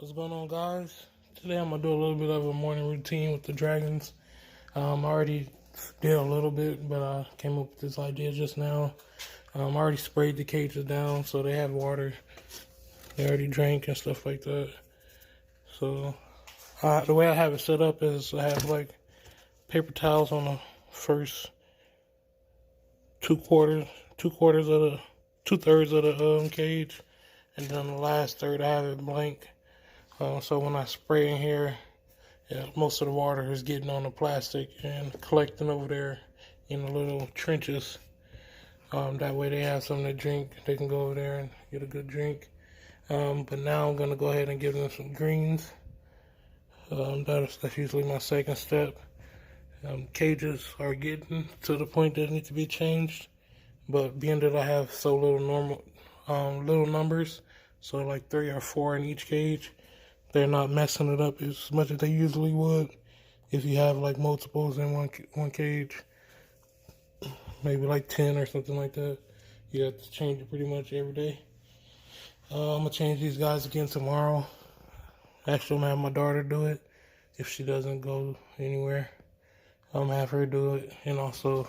What's going on, guys? Today I'm gonna do a little bit of a morning routine with the dragons. I already did a little bit, but I came up with this idea just now. I already sprayed the cages down so they have water. They already drank and stuff like that. So the way I have it set up is I have like paper towels on the first two-thirds of the cage, and then the last third I have it blank. So when I spray in here, most of the water is getting on the plastic and collecting over there in the little trenches. That way they have something to drink. They can go over there and get a good drink. But now I'm going to go ahead and give them some greens. That's usually my second step. Cages are getting to the point that need to be changed. But being that I have so little numbers, so like 3 or 4 in each cage, they're not messing it up as much as they usually would if you have like multiples in one cage, maybe like 10 or something like that. You have to change it pretty much every day. I'm gonna change these guys again tomorrow. Actually, I'm gonna have my daughter do it if she doesn't go anywhere. I'm gonna have her do it, and also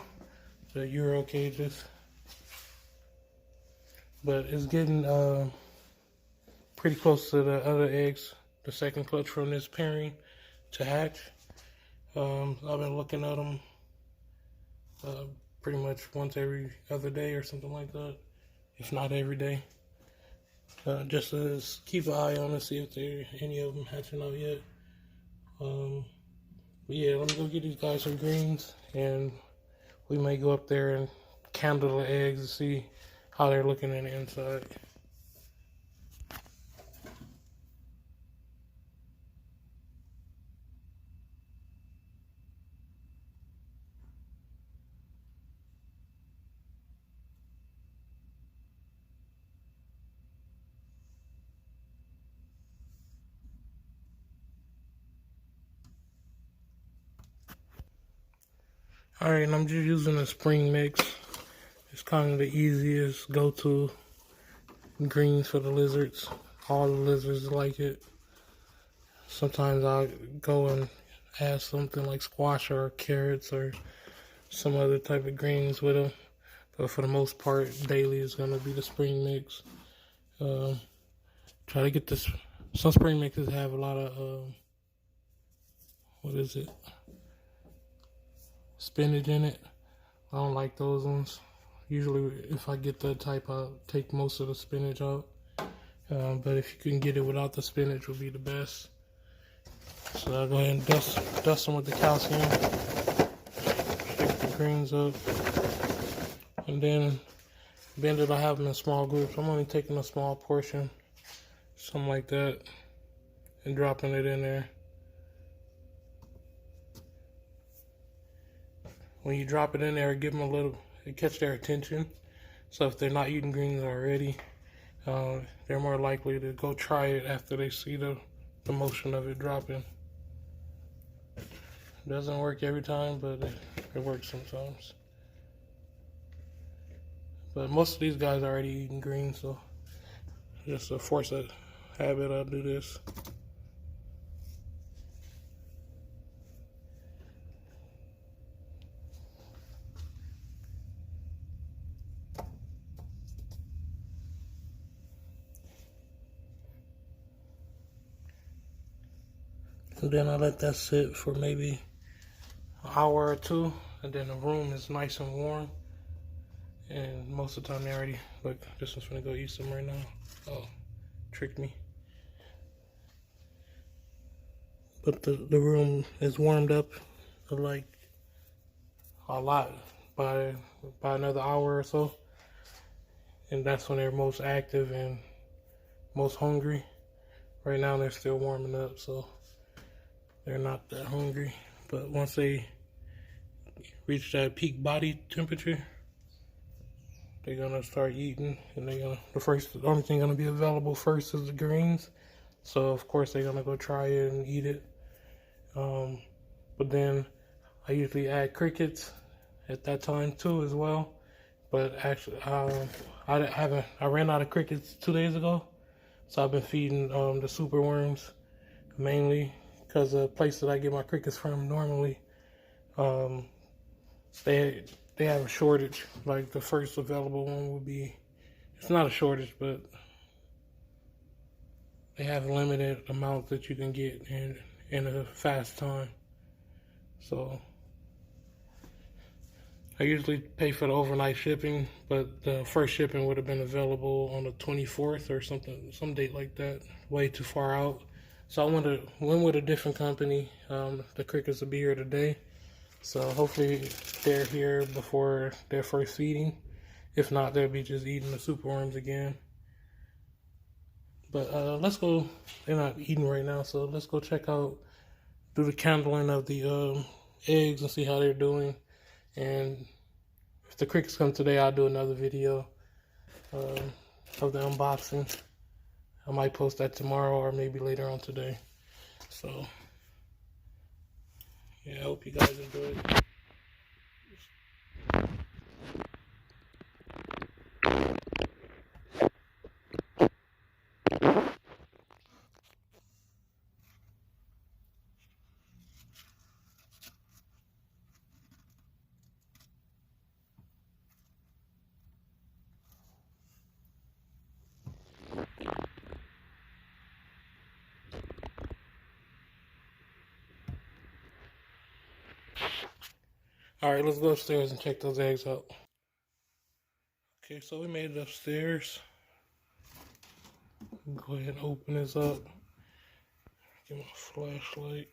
the Euro cages. But it's getting pretty close to the other eggs. The second clutch from this pairing to hatch. I've been looking at them pretty much once every other day or something like that, if not every day. Just to keep an eye on and see if any of them hatching out yet. But yeah, let me go get these guys some greens, and we may go up there and candle the eggs to see how they're looking in the inside. Alright, and I'm just using a spring mix. It's kind of the easiest go-to greens for the lizards. All the lizards like it. Sometimes I'll go and add something like squash or carrots or some other type of greens with them. But for the most part, daily is going to be the spring mix. Try to get this. Some spring mixes have a lot of, spinach in it. I don't like those ones. Usually if I get that type, I'll take most of the spinach out. But if you can get it without the spinach, would be the best. So I'll go ahead and dust them with the calcium. Shake the greens up. And then, being that I have them in small groups, I'm only taking a small portion, something like that, and dropping it in there. When you drop it in there, give them it catch their attention. So if they're not eating greens already, they're more likely to go try it after they see the motion of it dropping. It doesn't work every time, but it works sometimes. But most of these guys are already eating greens, so just to force a habit, I'll do this. And then I let that sit for maybe an hour or two, and then the room is nice and warm. And most of the time they already, look, this one's gonna go eat some right now. Oh, tricked me. But the room is warmed up like a lot by another hour or so. And that's when they're most active and most hungry. Right now they're still warming up, so they're not that hungry. But once they reach that peak body temperature, they're gonna start eating, and the only thing gonna be available first is the greens. So of course they're gonna go try it and eat it. But then I usually add crickets at that time too as well. But actually, I ran out of crickets 2 days ago, So I've been feeding the super worms mainly because the place that I get my crickets from normally, um, they they have a shortage. Like the first available one would be, it's not a shortage, but they have a limited amount that you can get in a fast time. So I usually pay for the overnight shipping, but the first shipping would have been available on the 24th or something, some date like that, way too far out. So I went with a different company. The crickets will be here today. So hopefully they're here before their first feeding. If not, they'll be just eating the super worms again. But let's go. They're not eating right now, so let's go check out, do the candling of the eggs and see how they're doing. And if the crickets come today, I'll do another video of the unboxing. I might post that tomorrow or maybe later on today. So, yeah, I hope you guys enjoy it. All right, let's go upstairs and check those eggs out. Okay, so we made it upstairs. Go ahead and open this up. Get my flashlight.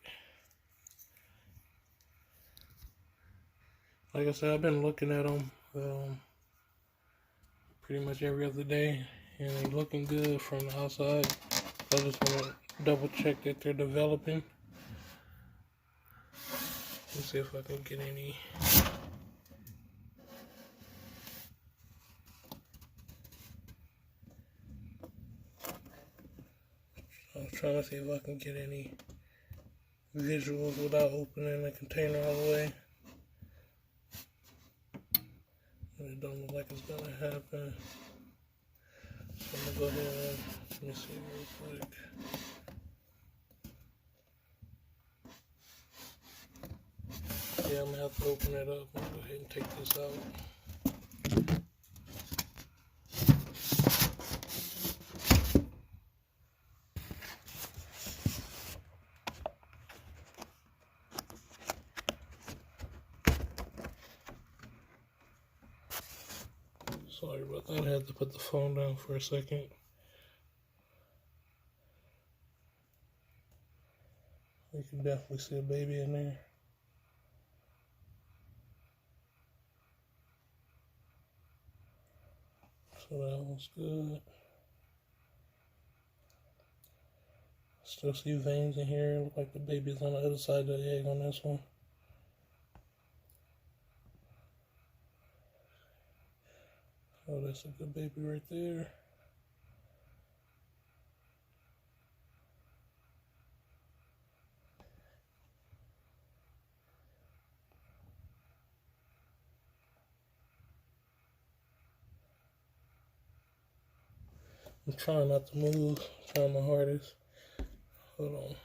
Like I said, I've been looking at them pretty much every other day, and they're looking good from the outside. I just want to double check that they're developing. Let's see if I can get any. I'm trying to see if I can get any visuals without opening the container all the way. It don't look like it's gonna happen. So I'm gonna go ahead and let me see real quick. Yeah, I'm gonna have to open it up. I'm gonna go ahead and take this out. Sorry about that. I had to put the phone down for a second. You can definitely see a baby in there. So that one's good. Still see veins in here. Look like the baby's on the other side of the egg on this one. Oh, that's a good baby right there. I'm trying not to move. I'm trying my hardest. Hold on.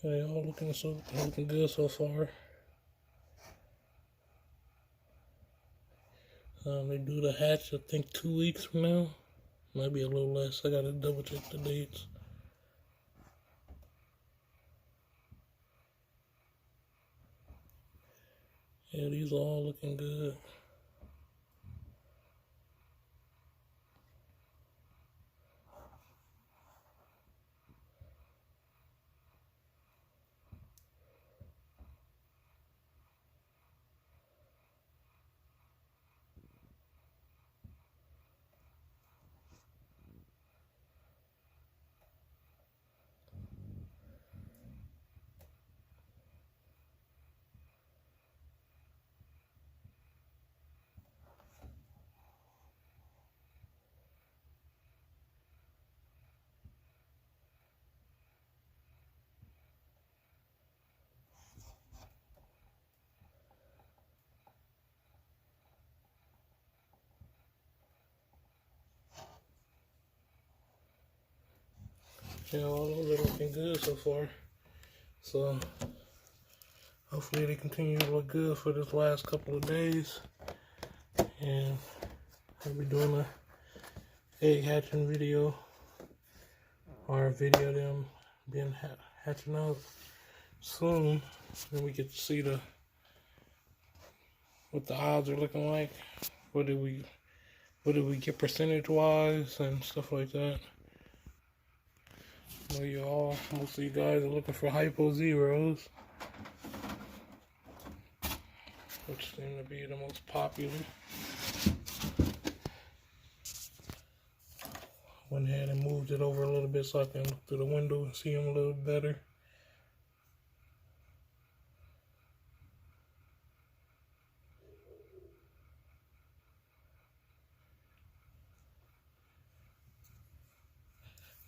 They all looking good so far. They do the hatch, I think 2 weeks from now. Might be a little less. I gotta double check the dates. Yeah, these are all looking good. Yeah, all those are looking good so far. So hopefully they continue to look good for this last couple of days. And I'll be doing a egg hatching video, or a video of them being hatching out soon. Then we get to see what the odds are looking like. What did we get percentage wise and stuff like that. I know most of you guys are looking for hypo zeros, which seem to be the most popular. Went ahead and moved it over a little bit so I can look through the window and see them a little better.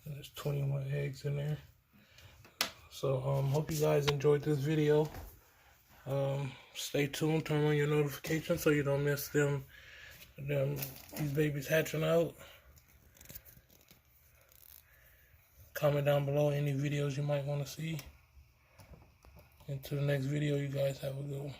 And there's 21 eggs in there. So hope you guys enjoyed this video. Stay tuned, turn on your notifications so you don't miss these babies hatching out. Comment down below any videos you might want to see. Until the next video, you guys have a good one.